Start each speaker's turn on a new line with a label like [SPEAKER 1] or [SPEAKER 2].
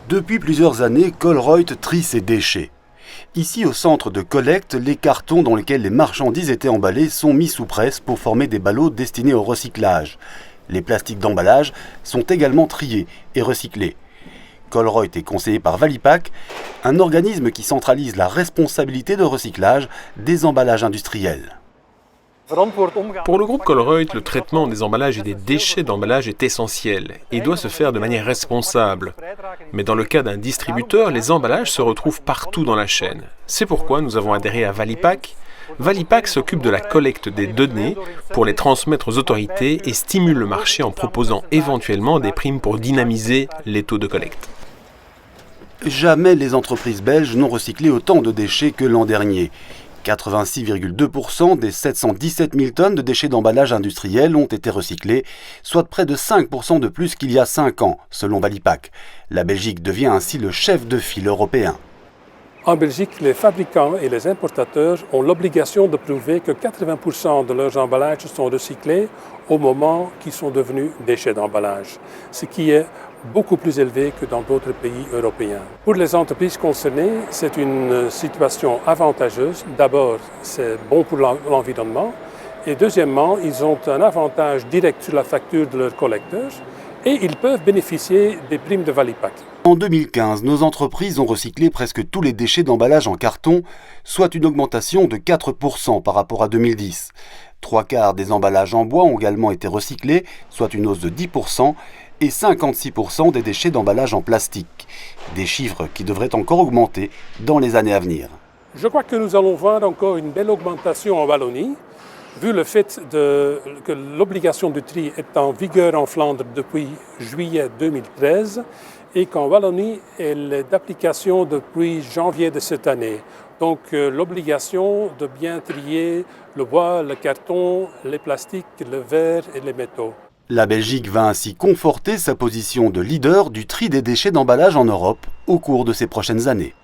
[SPEAKER 1] Depuis plusieurs années, Colruyt trie ses déchets. Ici, au centre de collecte, les cartons dans lesquels les marchandises étaient emballées sont mis sous presse pour former des ballots destinés au recyclage. Les plastiques d'emballage sont également triés et recyclés. Colruyt est conseillé par Valipac, un organisme qui centralise la responsabilité de recyclage des emballages industriels.
[SPEAKER 2] Pour le groupe Colruyt, le traitement des emballages et des déchets d'emballage est essentiel et doit se faire de manière responsable. Mais dans le cas d'un distributeur, les emballages se retrouvent partout dans la chaîne. C'est pourquoi nous avons adhéré à Valipac. Valipac s'occupe de la collecte des données pour les transmettre aux autorités et stimule le marché en proposant éventuellement des primes pour dynamiser les taux de collecte.
[SPEAKER 1] Jamais les entreprises belges n'ont recyclé autant de déchets que l'an dernier. 86,2% des 717 000 tonnes de déchets d'emballage industriel ont été recyclés, soit près de 5% de plus qu'il y a 5 ans, selon Valipac. La Belgique devient ainsi le chef de file européen.
[SPEAKER 3] En Belgique, les fabricants et les importateurs ont l'obligation de prouver que 80% de leurs emballages sont recyclés au moment qu'ils sont devenus déchets d'emballage, ce qui est beaucoup plus élevé que dans d'autres pays européens. Pour les entreprises concernées, c'est une situation avantageuse. D'abord, c'est bon pour l'environnement et deuxièmement, ils ont un avantage direct sur la facture de leurs collecteurs et ils peuvent bénéficier des primes de Valipac.
[SPEAKER 1] En 2015, nos entreprises ont recyclé presque tous les déchets d'emballage en carton, soit une augmentation de 4% par rapport à 2010. 3/4 des emballages en bois ont également été recyclés, soit une hausse de 10%, et 56% des déchets d'emballage en plastique. Des chiffres qui devraient encore augmenter dans les années à venir.
[SPEAKER 3] Je crois que nous allons voir encore une belle augmentation en Wallonie, vu le fait que l'obligation de tri est en vigueur en Flandre depuis juillet 2013 et qu'en Wallonie, elle est d'application depuis janvier de cette année. Donc l'obligation de bien trier le bois, le carton, les plastiques, le verre et les métaux.
[SPEAKER 1] La Belgique va ainsi conforter sa position de leader du tri des déchets d'emballage en Europe au cours de ces prochaines années.